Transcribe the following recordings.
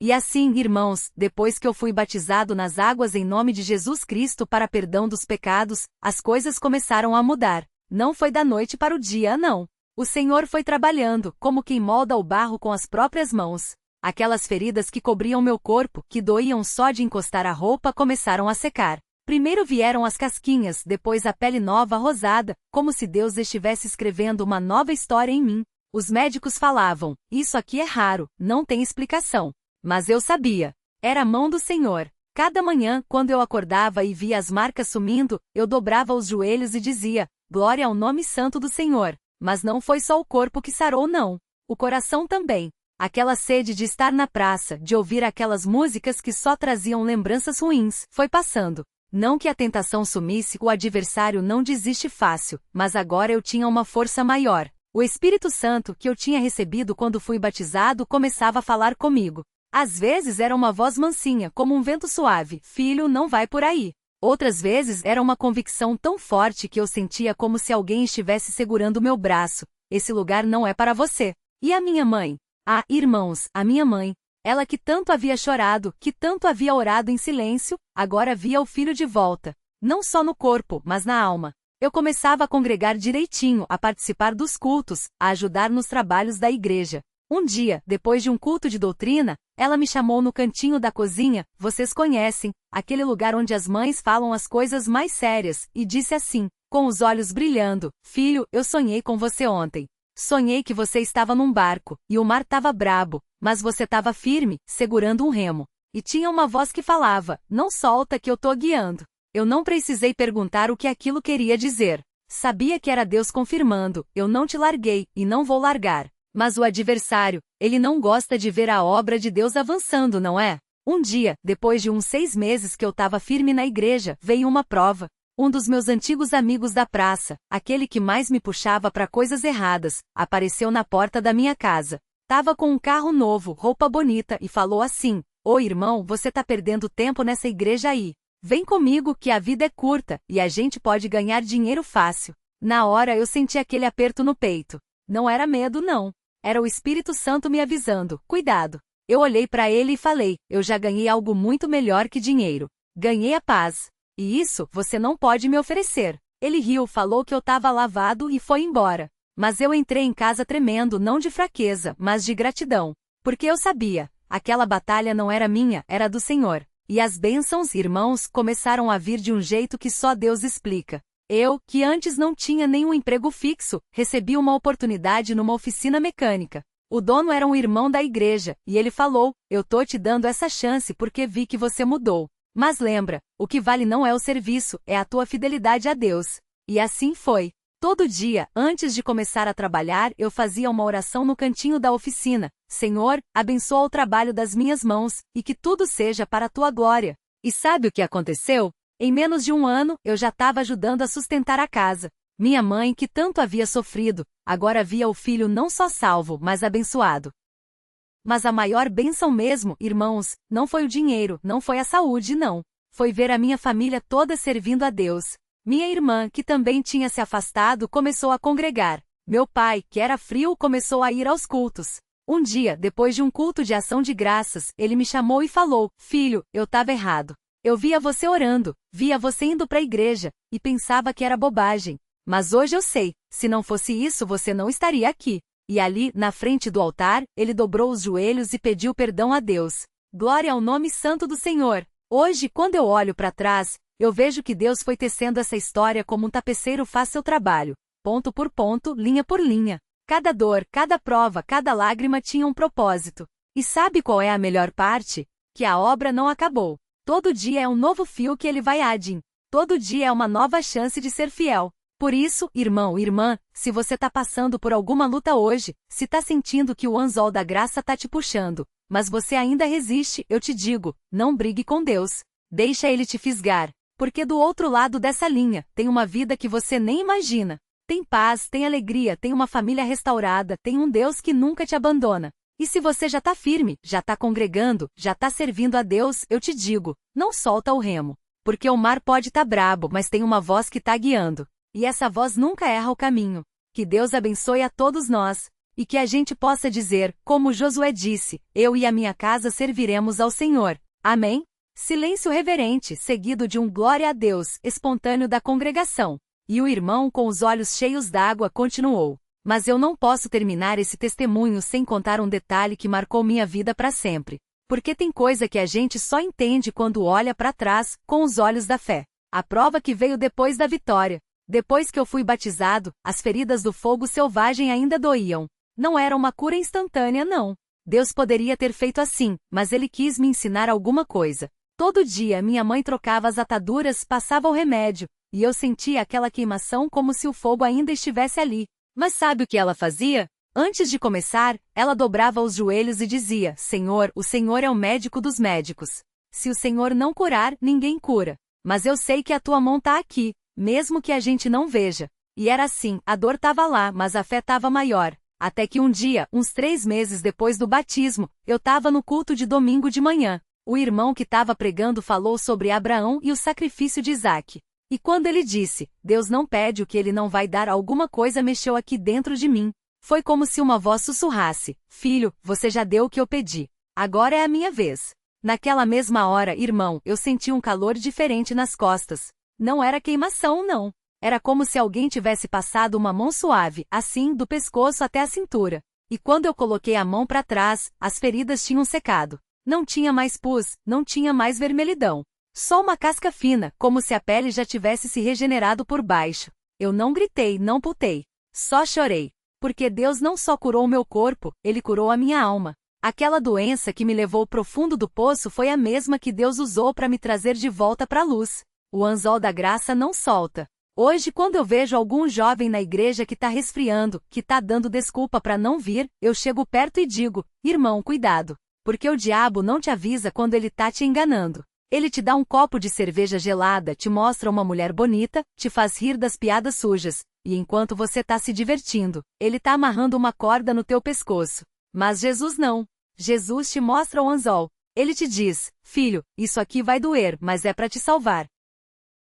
E assim, irmãos, depois que eu fui batizado nas águas em nome de Jesus Cristo para perdão dos pecados, as coisas começaram a mudar. Não foi da noite para o dia, não. O Senhor foi trabalhando, como quem molda o barro com as próprias mãos. Aquelas feridas que cobriam meu corpo, que doíam só de encostar a roupa, começaram a secar. Primeiro vieram as casquinhas, depois a pele nova rosada, como se Deus estivesse escrevendo uma nova história em mim. Os médicos falavam, isso aqui é raro, não tem explicação. Mas eu sabia. Era a mão do Senhor. Cada manhã, quando eu acordava e via as marcas sumindo, eu dobrava os joelhos e dizia, glória ao nome santo do Senhor. Mas não foi só o corpo que sarou, não. O coração também. Aquela sede de estar na praça, de ouvir aquelas músicas que só traziam lembranças ruins, foi passando. Não que a tentação sumisse, o adversário não desiste fácil, mas agora eu tinha uma força maior. O Espírito Santo, que eu tinha recebido quando fui batizado, começava a falar comigo. Às vezes era uma voz mansinha, como um vento suave, filho, não vai por aí. Outras vezes era uma convicção tão forte que eu sentia como se alguém estivesse segurando meu braço. Esse lugar não é para você. E a minha mãe? Ah, irmãos, a minha mãe. Ela que tanto havia chorado, que tanto havia orado em silêncio, agora via o filho de volta. Não só no corpo, mas na alma. Eu começava a congregar direitinho, a participar dos cultos, a ajudar nos trabalhos da igreja. Um dia, depois de um culto de doutrina, ela me chamou no cantinho da cozinha, vocês conhecem, aquele lugar onde as mães falam as coisas mais sérias, e disse assim, com os olhos brilhando, filho, eu sonhei com você ontem. Sonhei que você estava num barco, e o mar estava brabo, mas você estava firme, segurando um remo. E tinha uma voz que falava, não solta que eu tô guiando. Eu não precisei perguntar o que aquilo queria dizer. Sabia que era Deus confirmando, eu não te larguei, e não vou largar. Mas o adversário, ele não gosta de ver a obra de Deus avançando, não é? Um dia, depois de uns 6 meses que eu estava firme na igreja, veio uma prova. Um dos meus antigos amigos da praça, aquele que mais me puxava para coisas erradas, apareceu na porta da minha casa. Tava com um carro novo, roupa bonita e falou assim, ô irmão, você tá perdendo tempo nessa igreja aí. Vem comigo que a vida é curta, e a gente pode ganhar dinheiro fácil. Na hora eu senti aquele aperto no peito. Não era medo não. Era o Espírito Santo me avisando, cuidado. Eu olhei para ele e falei, eu já ganhei algo muito melhor que dinheiro. Ganhei a paz. E isso, você não pode me oferecer. Ele riu, falou que eu estava lavado e foi embora. Mas eu entrei em casa tremendo, não de fraqueza, mas de gratidão. Porque eu sabia, aquela batalha não era minha, era do Senhor. E as bênçãos, irmãos, começaram a vir de um jeito que só Deus explica. Eu, que antes não tinha nenhum emprego fixo, recebi uma oportunidade numa oficina mecânica. O dono era um irmão da igreja, e ele falou, eu tô te dando essa chance porque vi que você mudou. Mas lembra, o que vale não é o serviço, é a tua fidelidade a Deus. E assim foi. Todo dia, antes de começar a trabalhar, eu fazia uma oração no cantinho da oficina. Senhor, abençoa o trabalho das minhas mãos, e que tudo seja para a tua glória. E sabe o que aconteceu? Em menos de um ano, eu já estava ajudando a sustentar a casa. Minha mãe, que tanto havia sofrido, agora via o filho não só salvo, mas abençoado. Mas a maior bênção mesmo, irmãos, não foi o dinheiro, não foi a saúde, não. Foi ver a minha família toda servindo a Deus. Minha irmã, que também tinha se afastado, começou a congregar. Meu pai, que era frio, começou a ir aos cultos. Um dia, depois de um culto de ação de graças, ele me chamou e falou, filho, eu estava errado. Eu via você orando, via você indo para a igreja, e pensava que era bobagem. Mas hoje eu sei, se não fosse isso você não estaria aqui. E ali, na frente do altar, ele dobrou os joelhos e pediu perdão a Deus. Glória ao nome santo do Senhor. Hoje, quando eu olho para trás, eu vejo que Deus foi tecendo essa história como um tapeceiro faz seu trabalho. Ponto por ponto, linha por linha. Cada dor, cada prova, cada lágrima tinha um propósito. E sabe qual é a melhor parte? Que a obra não acabou. Todo dia é um novo fio que ele vai adim. Todo dia é uma nova chance de ser fiel. Por isso, irmão, irmã, se você está passando por alguma luta hoje, se está sentindo que o anzol da graça está te puxando, mas você ainda resiste, eu te digo, não brigue com Deus. Deixa ele te fisgar. Porque do outro lado dessa linha, tem uma vida que você nem imagina. Tem paz, tem alegria, tem uma família restaurada, tem um Deus que nunca te abandona. E se você já está firme, já está congregando, já está servindo a Deus, eu te digo, não solta o remo. Porque o mar pode estar brabo, mas tem uma voz que está guiando. E essa voz nunca erra o caminho. Que Deus abençoe a todos nós. E que a gente possa dizer, como Josué disse, eu e a minha casa serviremos ao Senhor. Amém? Silêncio reverente, seguido de um glória a Deus, espontâneo da congregação. E o irmão com os olhos cheios d'água continuou. Mas eu não posso terminar esse testemunho sem contar um detalhe que marcou minha vida para sempre. Porque tem coisa que a gente só entende quando olha para trás, com os olhos da fé. A prova que veio depois da vitória. Depois que eu fui batizado, as feridas do fogo selvagem ainda doíam. Não era uma cura instantânea, não. Deus poderia ter feito assim, mas Ele quis me ensinar alguma coisa. Todo dia minha mãe trocava as ataduras, passava o remédio, e eu sentia aquela queimação como se o fogo ainda estivesse ali. Mas sabe o que ela fazia? Antes de começar, ela dobrava os joelhos e dizia, Senhor, o Senhor é o médico dos médicos. Se o Senhor não curar, ninguém cura. Mas eu sei que a tua mão tá aqui, mesmo que a gente não veja. E era assim, a dor tava lá, mas a fé tava maior. Até que um dia, uns 3 meses depois do batismo, eu tava no culto de domingo de manhã. O irmão que tava pregando falou sobre Abraão e o sacrifício de Isaque. E quando ele disse, Deus não pede o que ele não vai dar, alguma coisa mexeu aqui dentro de mim. Foi como se uma voz sussurrasse, filho, você já deu o que eu pedi. Agora é a minha vez. Naquela mesma hora, irmão, eu senti um calor diferente nas costas. Não era queimação, não. Era como se alguém tivesse passado uma mão suave, assim, do pescoço até a cintura. E quando eu coloquei a mão para trás, as feridas tinham secado. Não tinha mais pus, não tinha mais vermelhidão. Só uma casca fina, como se a pele já tivesse se regenerado por baixo. Eu não gritei, não pultei. Só chorei. Porque Deus não só curou o meu corpo, Ele curou a minha alma. Aquela doença que me levou ao profundo do poço foi a mesma que Deus usou para me trazer de volta para a luz. O anzol da graça não solta. Hoje, quando eu vejo algum jovem na igreja que está resfriando, que está dando desculpa para não vir, eu chego perto e digo, irmão, cuidado. Porque o diabo não te avisa quando ele está te enganando. Ele te dá um copo de cerveja gelada, te mostra uma mulher bonita, te faz rir das piadas sujas, e enquanto você está se divertindo, ele está amarrando uma corda no teu pescoço. Mas Jesus não. Jesus te mostra o anzol. Ele te diz, filho, isso aqui vai doer, mas é para te salvar.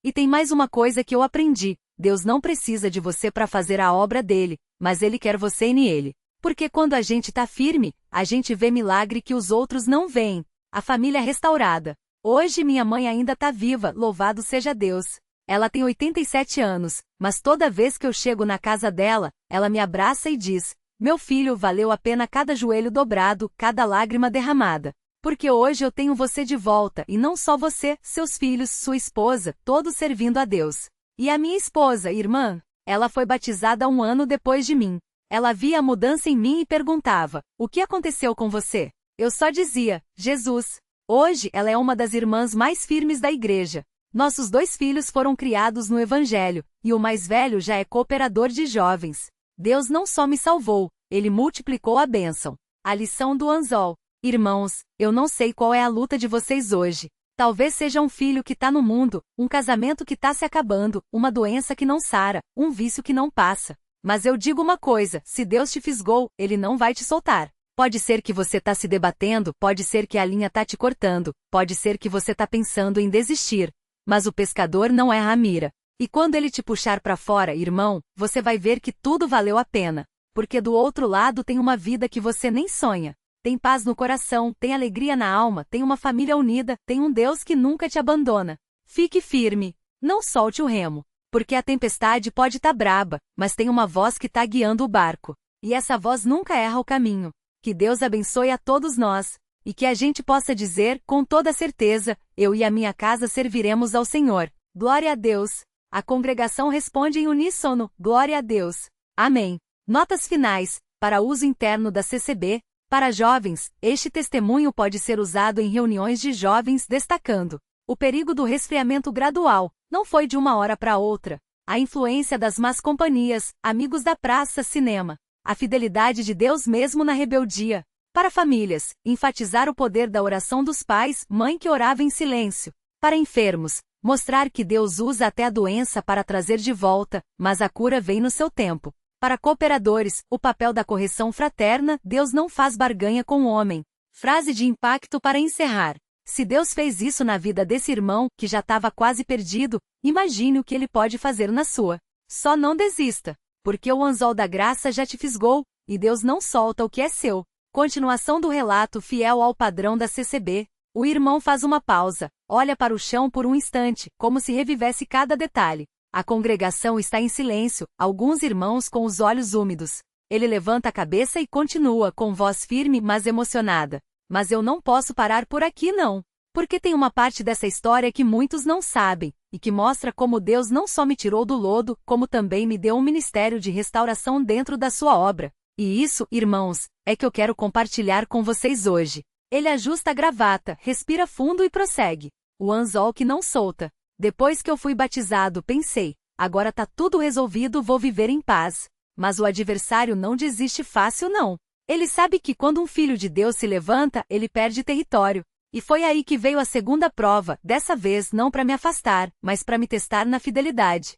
E tem mais uma coisa que eu aprendi. Deus não precisa de você para fazer a obra dele, mas Ele quer você nele. Porque quando a gente tá firme, a gente vê milagre que os outros não veem. A família restaurada. Hoje minha mãe ainda tá viva, louvado seja Deus. Ela tem 87 anos, mas toda vez que eu chego na casa dela, ela me abraça e diz, meu filho, valeu a pena cada joelho dobrado, cada lágrima derramada. Porque hoje eu tenho você de volta, e não só você, seus filhos, sua esposa, todos servindo a Deus. E a minha esposa, irmã, ela foi batizada 1 ano depois de mim. Ela via a mudança em mim e perguntava, o que aconteceu com você? Eu só dizia, Jesus. Hoje ela é uma das irmãs mais firmes da igreja. Nossos 2 filhos foram criados no Evangelho, e o mais velho já é cooperador de jovens. Deus não só me salvou, Ele multiplicou a bênção. A lição do anzol. Irmãos, eu não sei qual é a luta de vocês hoje. Talvez seja um filho que está no mundo, um casamento que está se acabando, uma doença que não sara, um vício que não passa. Mas eu digo uma coisa, se Deus te fisgou, Ele não vai te soltar. Pode ser que você está se debatendo, pode ser que a linha está te cortando, pode ser que você está pensando em desistir. Mas o pescador não é a mira. E quando ele te puxar para fora, irmão, você vai ver que tudo valeu a pena. Porque do outro lado tem uma vida que você nem sonha. Tem paz no coração, tem alegria na alma, tem uma família unida, tem um Deus que nunca te abandona. Fique firme. Não solte o remo. Porque a tempestade pode estar braba, mas tem uma voz que está guiando o barco. E essa voz nunca erra o caminho. Que Deus abençoe a todos nós. E que a gente possa dizer, com toda certeza, eu e a minha casa serviremos ao Senhor. Glória a Deus. A congregação responde em uníssono, glória a Deus. Amém. Notas finais. Para uso interno da CCB. Para jovens, este testemunho pode ser usado em reuniões de jovens destacando o perigo do resfriamento gradual, não foi de uma hora para outra. A influência das más companhias, amigos da praça, cinema. A fidelidade de Deus mesmo na rebeldia. Para famílias, enfatizar o poder da oração dos pais, mãe que orava em silêncio. Para enfermos, mostrar que Deus usa até a doença para trazer de volta, mas a cura vem no seu tempo. Para cooperadores, o papel da correção fraterna, Deus não faz barganha com o homem. Frase de impacto para encerrar. Se Deus fez isso na vida desse irmão, que já estava quase perdido, imagine o que Ele pode fazer na sua. Só não desista, porque o anzol da graça já te fisgou, e Deus não solta o que é seu. Continuação do relato fiel ao padrão da CCB. O irmão faz uma pausa, olha para o chão por um instante, como se revivesse cada detalhe. A congregação está em silêncio, alguns irmãos com os olhos úmidos. Ele levanta a cabeça e continua com voz firme mas emocionada. Mas eu não posso parar por aqui não. Porque tem uma parte dessa história que muitos não sabem, e que mostra como Deus não só me tirou do lodo, como também me deu um ministério de restauração dentro da sua obra. E isso, irmãos, é que eu quero compartilhar com vocês hoje. Ele ajusta a gravata, respira fundo e prossegue. O anzol que não solta. Depois que eu fui batizado, pensei, agora tá tudo resolvido, vou viver em paz. Mas o adversário não desiste fácil não. Ele sabe que quando um filho de Deus se levanta, ele perde território. E foi aí que veio a segunda prova, dessa vez não para me afastar, mas para me testar na fidelidade.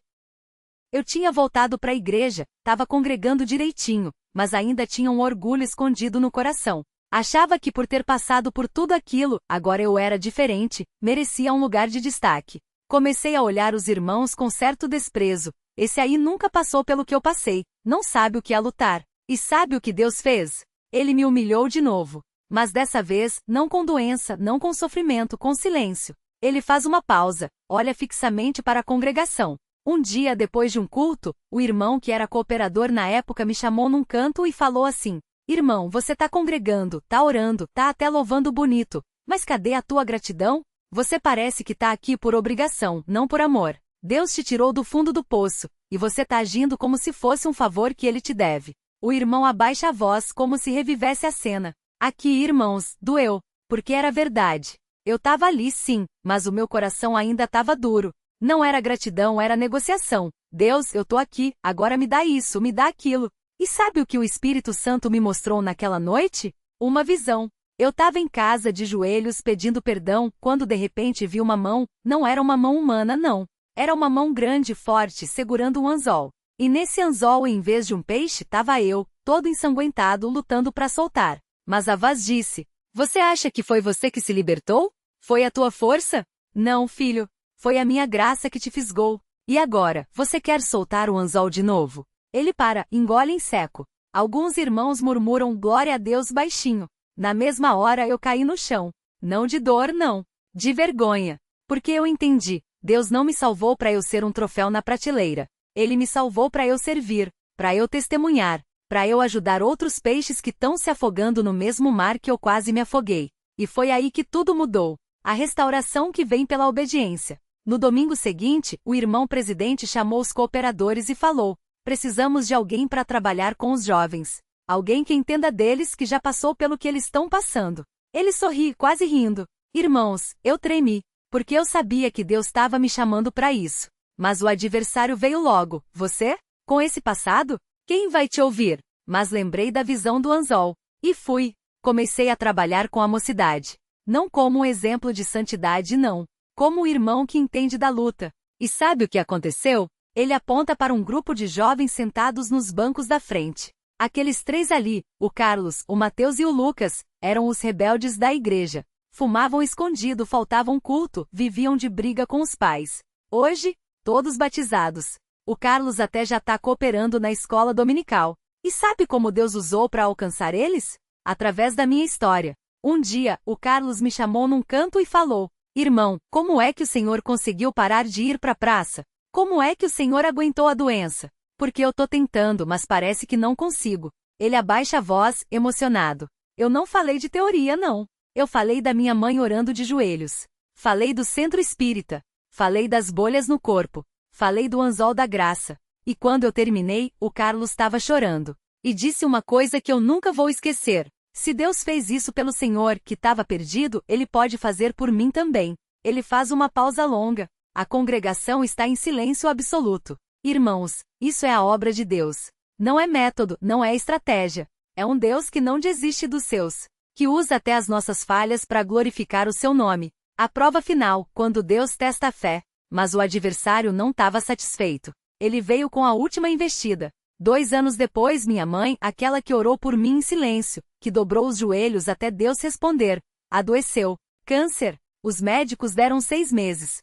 Eu tinha voltado para a igreja, estava congregando direitinho, mas ainda tinha um orgulho escondido no coração. Achava que por ter passado por tudo aquilo, agora eu era diferente, merecia um lugar de destaque. Comecei a olhar os irmãos com certo desprezo. Esse aí nunca passou pelo que eu passei, não sabe o que é lutar. E sabe o que Deus fez? Ele me humilhou de novo. Mas dessa vez, não com doença, não com sofrimento, com silêncio. Ele faz uma pausa, olha fixamente para a congregação. Um dia depois de um culto, o irmão que era cooperador na época me chamou num canto e falou assim: irmão, você tá congregando, tá orando, tá até louvando bonito, mas cadê a tua gratidão? Você parece que tá aqui por obrigação, não por amor. Deus te tirou do fundo do poço, e você tá agindo como se fosse um favor que ele te deve. O irmão abaixa a voz como se revivesse a cena. Aqui, irmãos, doeu, porque era verdade. Eu tava ali sim, mas o meu coração ainda tava duro. Não era gratidão, era negociação. Deus, eu tô aqui, agora me dá isso, me dá aquilo. E sabe o que o Espírito Santo me mostrou naquela noite? Uma visão. Eu tava em casa de joelhos pedindo perdão, quando de repente vi uma mão, não era uma mão humana não. Era uma mão grande e forte segurando um anzol. E nesse anzol, em vez de um peixe, tava eu, todo ensanguentado, lutando para soltar. Mas a voz disse: você acha que foi você que se libertou? Foi a tua força? Não, filho. Foi a minha graça que te fisgou. E agora, você quer soltar o anzol de novo? Ele para, engole em seco. Alguns irmãos murmuram glória a Deus baixinho. Na mesma hora eu caí no chão. Não de dor, não. De vergonha. Porque eu entendi. Deus não me salvou para eu ser um troféu na prateleira. Ele me salvou para eu servir, para eu testemunhar, para eu ajudar outros peixes que estão se afogando no mesmo mar que eu quase me afoguei. E foi aí que tudo mudou. A restauração que vem pela obediência. No domingo seguinte, o irmão presidente chamou os cooperadores e falou: precisamos de alguém para trabalhar com os jovens. Alguém que entenda deles, que já passou pelo que eles estão passando. Ele sorri, quase rindo. Irmãos, eu tremi, porque eu sabia que Deus estava me chamando para isso. Mas o adversário veio logo. Você? Com esse passado? Quem vai te ouvir? Mas lembrei da visão do anzol. E fui. Comecei a trabalhar com a mocidade. Não como um exemplo de santidade não. Como um irmão que entende da luta. E sabe o que aconteceu? Ele aponta para um grupo de jovens sentados nos bancos da frente. Aqueles três ali, o Carlos, o Mateus e o Lucas, eram os rebeldes da igreja. Fumavam escondido, faltavam culto, viviam de briga com os pais. Hoje, todos batizados. O Carlos até já está cooperando na escola dominical. E sabe como Deus usou para alcançar eles? Através da minha história. Um dia, o Carlos me chamou num canto e falou: irmão, como é que o senhor conseguiu parar de ir para a praça? Como é que o senhor aguentou a doença? Porque eu tô tentando, mas parece que não consigo. Ele abaixa a voz, emocionado. Eu não falei de teoria não. Eu falei da minha mãe orando de joelhos. Falei do centro espírita. Falei das bolhas no corpo. Falei do anzol da graça. E quando eu terminei, o Carlos estava chorando. E disse uma coisa que eu nunca vou esquecer. Se Deus fez isso pelo Senhor, que estava perdido, Ele pode fazer por mim também. Ele faz uma pausa longa. A congregação está em silêncio absoluto. Irmãos, isso é a obra de Deus. Não é método, não é estratégia. É um Deus que não desiste dos seus. Que usa até as nossas falhas para glorificar o seu nome. A prova final, quando Deus testa a fé. Mas o adversário não estava satisfeito. Ele veio com a última investida. 2 anos depois, minha mãe, aquela que orou por mim em silêncio, que dobrou os joelhos até Deus responder, adoeceu. Câncer. Os médicos deram 6 meses.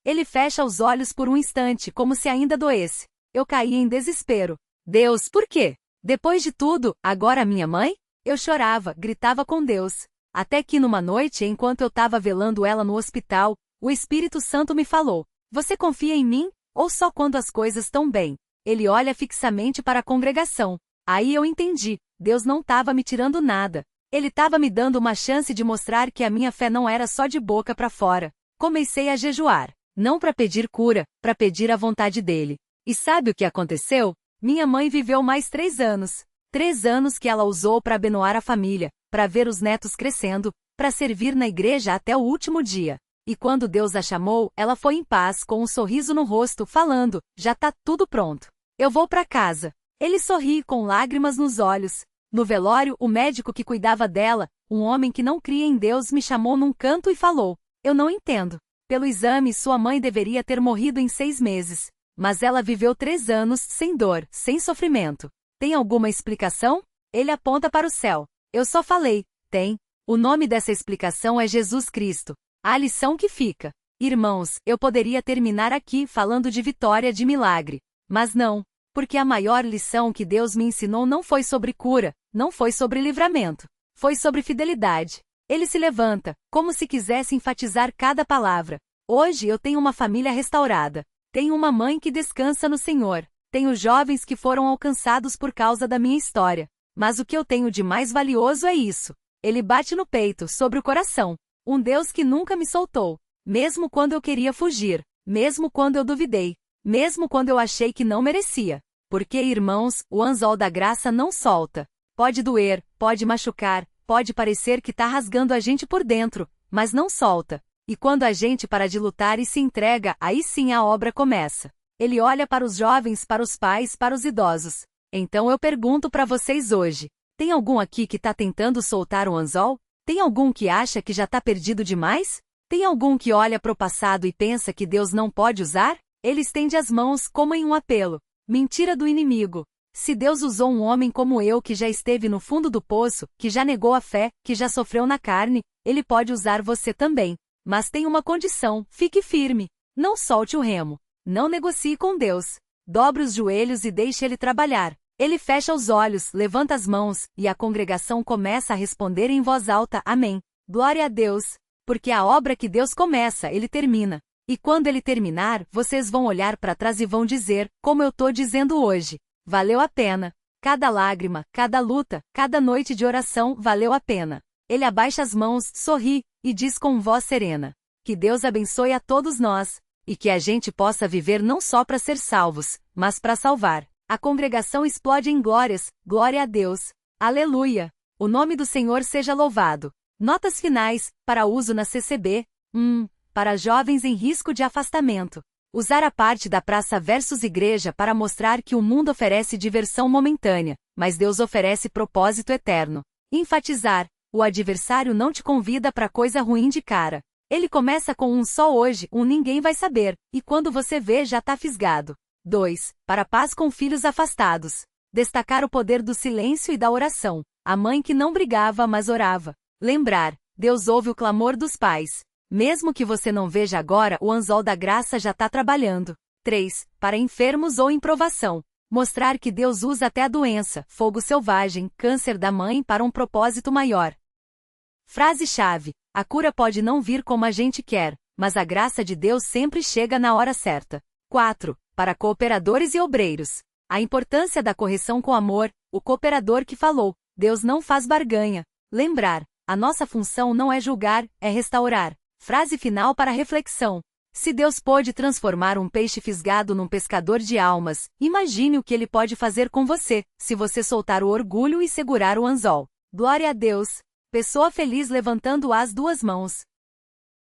Ele fecha os olhos por um instante, como se ainda doesse. Eu caí em desespero. Deus, por quê? Depois de tudo, agora minha mãe? Eu chorava, gritava com Deus. Até que numa noite, enquanto eu estava velando ela no hospital, o Espírito Santo me falou: Você confia em mim? Ou só quando as coisas estão bem? Ele olha fixamente para a congregação. Aí eu entendi, Deus não estava me tirando nada. Ele estava me dando uma chance de mostrar que a minha fé não era só de boca para fora. Comecei a jejuar, não para pedir cura, para pedir a vontade dele. E sabe o que aconteceu? Minha mãe viveu mais 3 anos. 3 anos que ela usou para abençoar a família, para ver os netos crescendo, para servir na igreja até o último dia. E quando Deus a chamou, ela foi em paz, com um sorriso no rosto, falando: Já tá tudo pronto. Eu vou para casa. Ele sorri com lágrimas nos olhos. No velório, o médico que cuidava dela, um homem que não cria em Deus, me chamou num canto e falou: Eu não entendo. Pelo exame, sua mãe deveria ter morrido em 6 meses. Mas ela viveu 3 anos, sem dor, sem sofrimento. Tem alguma explicação? Ele aponta para o céu. Eu só falei: Tem. O nome dessa explicação é Jesus Cristo. A lição que fica. Irmãos, eu poderia terminar aqui falando de vitória, de milagre. Mas não. Porque a maior lição que Deus me ensinou não foi sobre cura, não foi sobre livramento. Foi sobre fidelidade. Ele se levanta, como se quisesse enfatizar cada palavra. Hoje eu tenho uma família restaurada. Tenho uma mãe que descansa no Senhor. Tenho jovens que foram alcançados por causa da minha história. Mas o que eu tenho de mais valioso é isso. Ele bate no peito, sobre o coração. Um Deus que nunca me soltou. Mesmo quando eu queria fugir. Mesmo quando eu duvidei. Mesmo quando eu achei que não merecia. Porque, irmãos, o anzol da graça não solta. Pode doer, pode machucar, pode parecer que tá rasgando a gente por dentro, mas não solta. E quando a gente para de lutar e se entrega, aí sim a obra começa. Ele olha para os jovens, para os pais, para os idosos. Então eu pergunto para vocês hoje: tem algum aqui que tá tentando soltar o anzol? Tem algum que acha que já tá perdido demais? Tem algum que olha pro passado e pensa que Deus não pode usar? Ele estende as mãos como em um apelo. Mentira do inimigo. Se Deus usou um homem como eu que já esteve no fundo do poço, que já negou a fé, que já sofreu na carne, Ele pode usar você também. Mas tem uma condição: fique firme. Não solte o remo. Não negocie com Deus. Dobre os joelhos e deixe Ele trabalhar. Ele fecha os olhos, levanta as mãos, e a congregação começa a responder em voz alta: Amém. Glória a Deus. Porque a obra que Deus começa, Ele termina. E quando Ele terminar, vocês vão olhar para trás e vão dizer, como eu tô dizendo hoje: valeu a pena. Cada lágrima, cada luta, cada noite de oração valeu a pena. Ele abaixa as mãos, sorri, e diz com voz serena: que Deus abençoe a todos nós, e que a gente possa viver não só para ser salvos, mas para salvar. A congregação explode em glórias: glória a Deus. Aleluia! O nome do Senhor seja louvado. Notas finais, para uso na CCB. Para jovens em risco de afastamento. Usar a parte da praça versus igreja para mostrar que o mundo oferece diversão momentânea, mas Deus oferece propósito eterno. Enfatizar: o adversário não te convida para coisa ruim de cara. Ele começa com um só hoje, ninguém vai saber, e quando você vê já tá fisgado. 2. Para paz com filhos afastados. Destacar o poder do silêncio e da oração. A mãe que não brigava, mas orava. Lembrar: Deus ouve o clamor dos pais. Mesmo que você não veja agora, o anzol da graça já está trabalhando. 3. Para enfermos ou em provação. Mostrar que Deus usa até a doença, fogo selvagem, câncer da mãe para um propósito maior. Frase-chave: a cura pode não vir como a gente quer, mas a graça de Deus sempre chega na hora certa. 4. Para cooperadores e obreiros. A importância da correção com amor. O cooperador que falou: Deus não faz barganha. Lembrar: a nossa função não é julgar, é restaurar. Frase final para reflexão: se Deus pôde transformar um peixe fisgado num pescador de almas, imagine o que Ele pode fazer com você, se você soltar o orgulho e segurar o anzol. Glória a Deus! Pessoa feliz levantando as 2 mãos.